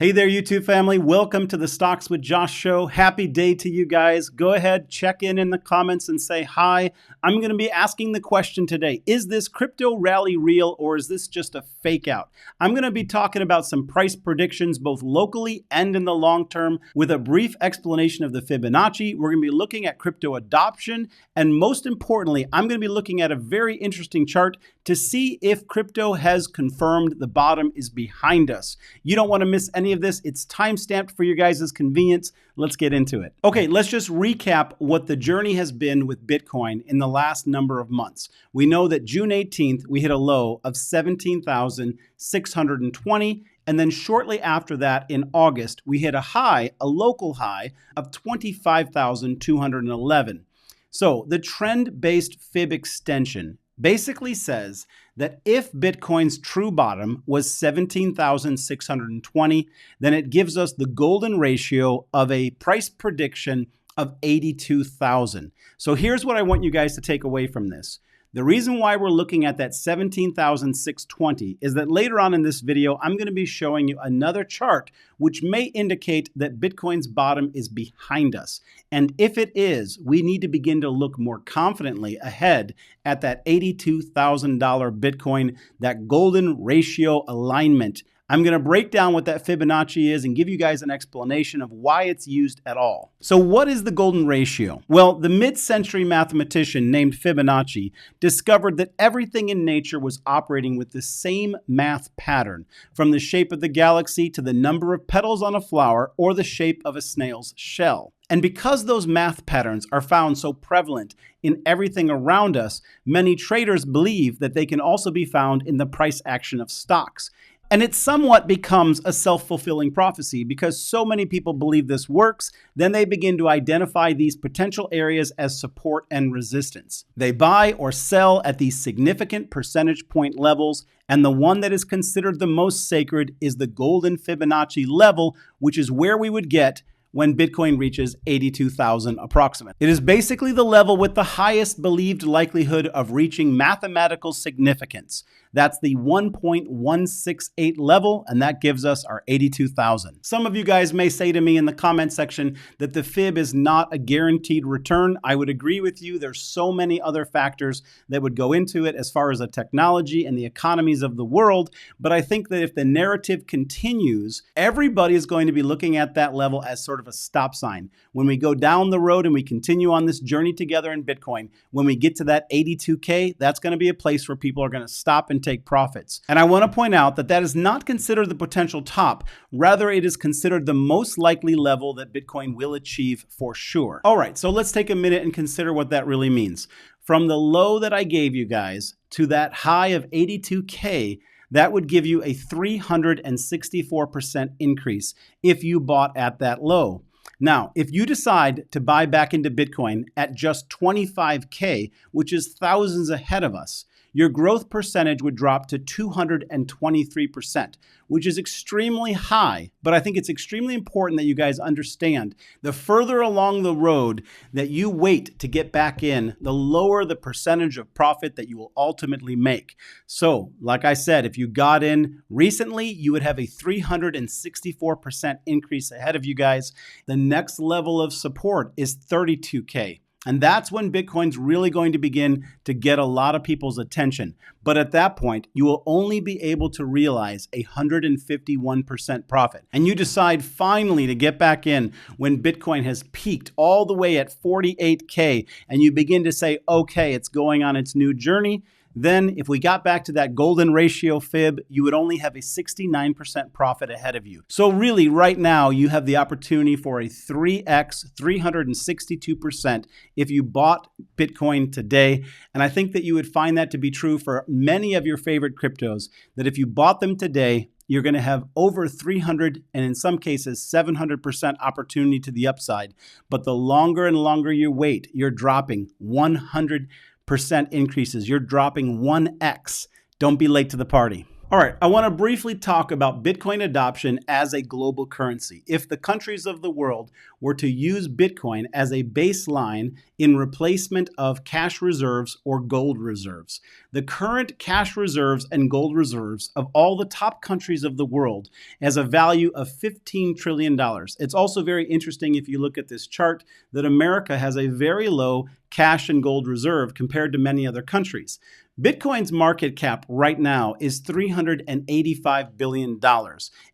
Hey there, YouTube family. Welcome to the Stocks with Josh show. Happy day to you guys. Go ahead, check in the comments and say hi. I'm going to be asking the question today, is this crypto rally real or is this just a fake out? I'm going to be talking about some price predictions both locally and in the long term with a brief explanation of the Fibonacci. We're going to be looking at crypto adoption, and most importantly, I'm going to be looking at a very interesting chart to see if crypto has confirmed the bottom is behind us. You don't want to miss any of this. It's time-stamped for your guys' convenience. Let's get into it. Okay, let's just recap what the journey has been with Bitcoin in the last number of months. We know that June 18th, we hit a low of 17,620. And then shortly after that, in August, we hit a local high of 25,211. So the trend-based fib extension basically says that if Bitcoin's true bottom was 17,620, then it gives us the golden ratio of a price prediction of 82,000. So here's what I want you guys to take away from this. The reason why we're looking at that 17,620 is that later on in this video, I'm going to be showing you another chart which may indicate that Bitcoin's bottom is behind us. And if it is, we need to begin to look more confidently ahead at that $82,000 Bitcoin, that golden ratio alignment. I'm going to break down what that Fibonacci is and give you guys an explanation of why it's used at all. So what is the golden ratio? Well, the mid-century mathematician named Fibonacci discovered that everything in nature was operating with the same math pattern, from the shape of the galaxy to the number of petals on a flower or the shape of a snail's shell. And because those math patterns are found so prevalent in everything around us, many traders believe that they can also be found in the price action of stocks. And it somewhat becomes a self-fulfilling prophecy because so many people believe this works, then they begin to identify these potential areas as support and resistance. They buy or sell at these significant percentage point levels, and the one that is considered the most sacred is the golden Fibonacci level, which is where we would get when Bitcoin reaches 82,000 approximate. It is basically the level with the highest believed likelihood of reaching mathematical significance. That's the 1.168 level, and that gives us our 82,000. Some of you guys may say to me in the comment section that the fib is not a guaranteed return. I would agree with you. There's so many other factors that would go into it as far as the technology and the economies of the world, but I think that if the narrative continues, everybody is going to be looking at that level as sort of a stop sign. When we go down the road and we continue on this journey together in Bitcoin, when we get to that 82K, that's going to be a place where people are going to stop and take profits. And I want to point out that that is not considered the potential top. Rather, it is considered the most likely level that Bitcoin will achieve for sure. All right, so let's take a minute and consider what that really means. From the low that I gave you guys to that high of 82K, that would give you a 364% increase if you bought at that low. Now, if you decide to buy back into Bitcoin at just 25K, which is thousands ahead of us, your growth percentage would drop to 223%, which is extremely high. But I think it's extremely important that you guys understand the further along the road that you wait to get back in, the lower the percentage of profit that you will ultimately make. So, like I said, if you got in recently, you would have a 364% increase ahead of you guys. The next level of support is 32K. And that's when Bitcoin's really going to begin to get a lot of people's attention. But at that point, you will only be able to realize a 151% profit. And you decide finally to get back in when Bitcoin has peaked all the way at 48K, and you begin to say, okay, it's going on its new journey. Then if we got back to that golden ratio fib, you would only have a 69% profit ahead of you. So really right now you have the opportunity for a 3x, 362% if you bought Bitcoin today. And I think that you would find that to be true for many of your favorite cryptos, that if you bought them today, you're going to have over 300 and in some cases 700% opportunity to the upside. But the longer and longer you wait, you're dropping 100% increases. You're dropping 1x. Don't be late to the party. All right, I want to briefly talk about Bitcoin adoption as a global currency. If the countries of the world were to use Bitcoin as a baseline in replacement of cash reserves or gold reserves, the current cash reserves and gold reserves of all the top countries of the world has a value of $15 trillion. It's also very interesting if you look at this chart that America has a very low cash and gold reserve compared to many other countries. Bitcoin's market cap right now is $385 billion.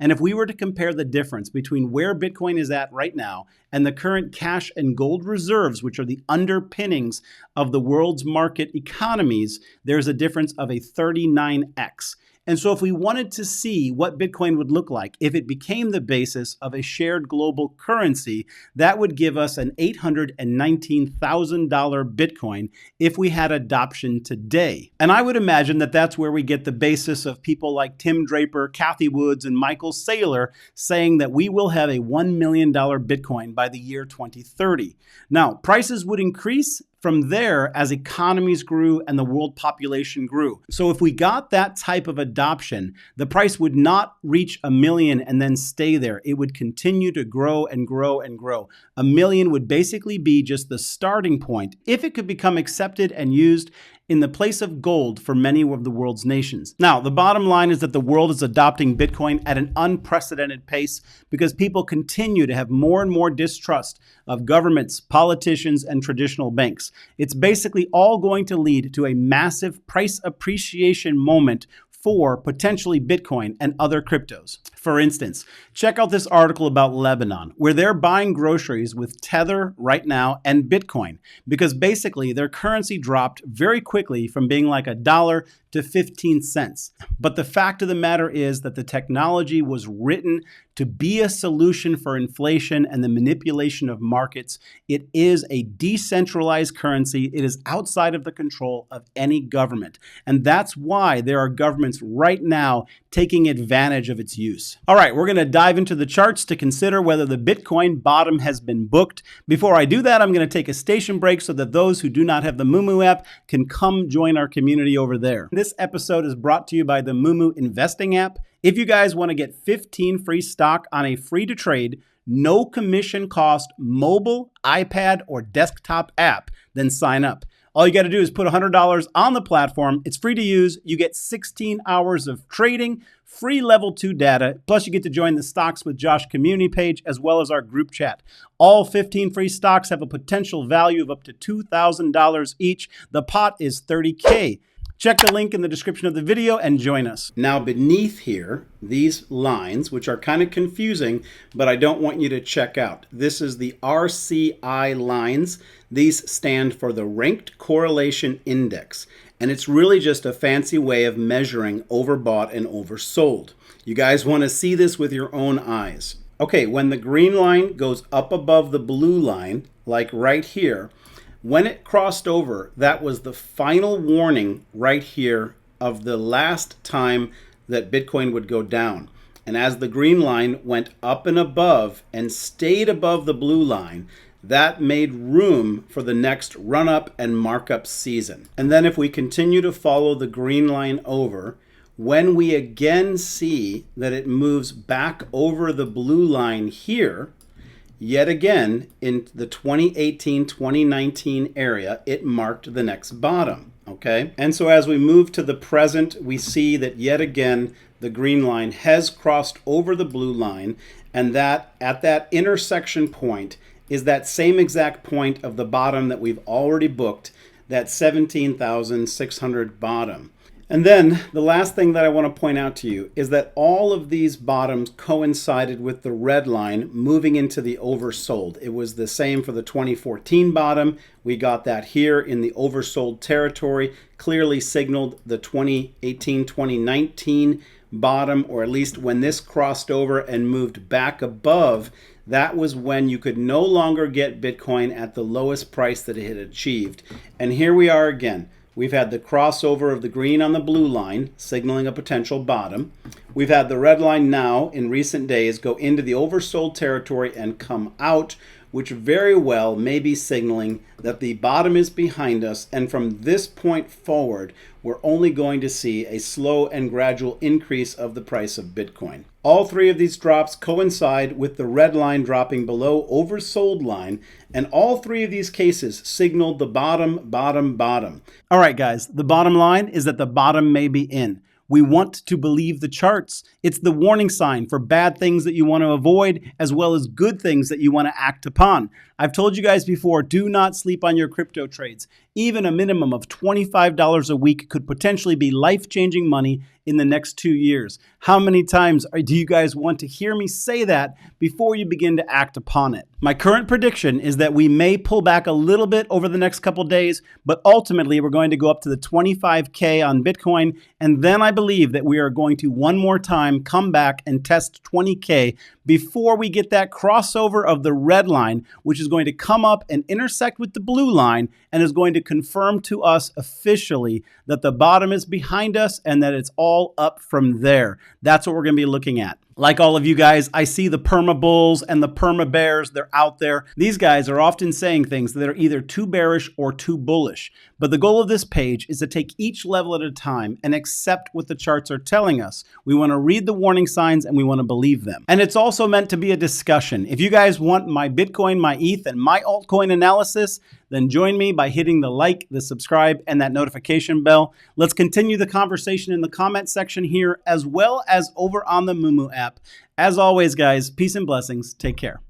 And if we were to compare the difference between where Bitcoin is at right now and the current cash and gold reserves, which are the underpinnings of the world's market economies, there's a difference of a 39x. And so if we wanted to see what Bitcoin would look like if it became the basis of a shared global currency, that would give us an $819,000 Bitcoin if we had adoption today. And I would imagine that that's where we get the basis of people like Tim Draper, Cathie Woods, and Michael Saylor saying that we will have a $1 million Bitcoin by the year 2030. Now, prices would increase from there as economies grew and the world population grew. So if we got that type of adoption, the price would not reach $1 million and then stay there. It would continue to grow and grow and grow. $1 million would basically be just the starting point if it could become accepted and used in the place of gold for many of the world's nations. Now, the bottom line is that the world is adopting Bitcoin at an unprecedented pace because people continue to have more and more distrust of governments, politicians, and traditional banks. It's basically all going to lead to a massive price appreciation moment for potentially Bitcoin and other cryptos. For instance, check out this article about Lebanon, where they're buying groceries with Tether right now and Bitcoin, because basically their currency dropped very quickly from being like $1 to 15 cents. But the fact of the matter is that the technology was written to be a solution for inflation and the manipulation of markets. It is a decentralized currency. It is outside of the control of any government. And that's why there are governments right now taking advantage of its use. All right, we're going to dive into the charts to consider whether the Bitcoin bottom has been booked. Before I do that, I'm going to take a station break so that those who do not have the MooMoo app can come join our community over there. This episode is brought to you by the MooMoo investing app. If you guys want to get 15 free stock on a free to trade, no commission cost mobile, iPad, or desktop app, then sign up. All you got to do is put $100 on the platform. It's free to use. You get 16 hours of trading, free level 2 data, plus you get to join the Stocks with Josh community page as well as our group chat. All 15 free stocks have a potential value of up to $2,000 each. The pot is $30K. Check the link in the description of the video and join us. Now beneath here, these lines, which are kind of confusing, but I don't want you to check out. This is the RCI lines. These stand for the Ranked Correlation Index. And it's really just a fancy way of measuring overbought and oversold. You guys want to see this with your own eyes. Okay, when the green line goes up above the blue line, like right here, when it crossed over, that was the final warning right here of the last time that Bitcoin would go down. And as the green line went up and above and stayed above the blue line, that made room for the next run-up and markup season. And then if we continue to follow the green line over, when we again see that it moves back over the blue line here, yet again, in the 2018-2019 area, it marked the next bottom, okay? And so as we move to the present, we see that yet again, the green line has crossed over the blue line, and that at that intersection point is that same exact point of the bottom that we've already booked, that 17,600 bottom. And then the last thing that I want to point out to you is that all of these bottoms coincided with the red line moving into the oversold. It was the same for the 2014 bottom. We got that here in the oversold territory, clearly signaled the 2018-2019 bottom, or at least when this crossed over and moved back above, that was when you could no longer get Bitcoin at the lowest price that it had achieved. And here we are again. We've had the crossover of the green on the blue line, signaling a potential bottom. We've had the red line now in recent days go into the oversold territory and come out, which very well may be signaling that the bottom is behind us, and from this point forward, we're only going to see a slow and gradual increase of the price of Bitcoin. All three of these drops coincide with the red line dropping below oversold line, and all three of these cases signaled the bottom. All right, guys, the bottom line is that the bottom may be in. We want to believe the charts. It's the warning sign for bad things that you want to avoid, as well as good things that you want to act upon. I've told you guys before, do not sleep on your crypto trades. Even a minimum of $25 a week could potentially be life-changing money in the next 2 years. How many times do you guys want to hear me say that before you begin to act upon it? My current prediction is that we may pull back a little bit over the next couple days, but ultimately we're going to go up to the 25K on Bitcoin. And then I believe that we are going to one more time come back and test 20K before we get that crossover of the red line, which is going to come up and intersect with the blue line and is going to confirm to us officially that the bottom is behind us and that it's all up from there. That's what we're going to be looking at. Like all of you guys, I see the perma bulls and the perma bears. They're out there. These guys are often saying things that are either too bearish or too bullish. But the goal of this page is to take each level at a time and accept what the charts are telling us. We want to read the warning signs and we want to believe them. And it's also meant to be a discussion. If you guys want my Bitcoin, my ETH, and my altcoin analysis, then join me by hitting the like, the subscribe, and that notification bell. Let's continue the conversation in the comment section here, as well as over on the MooMoo app. As always, guys, peace and blessings. Take care.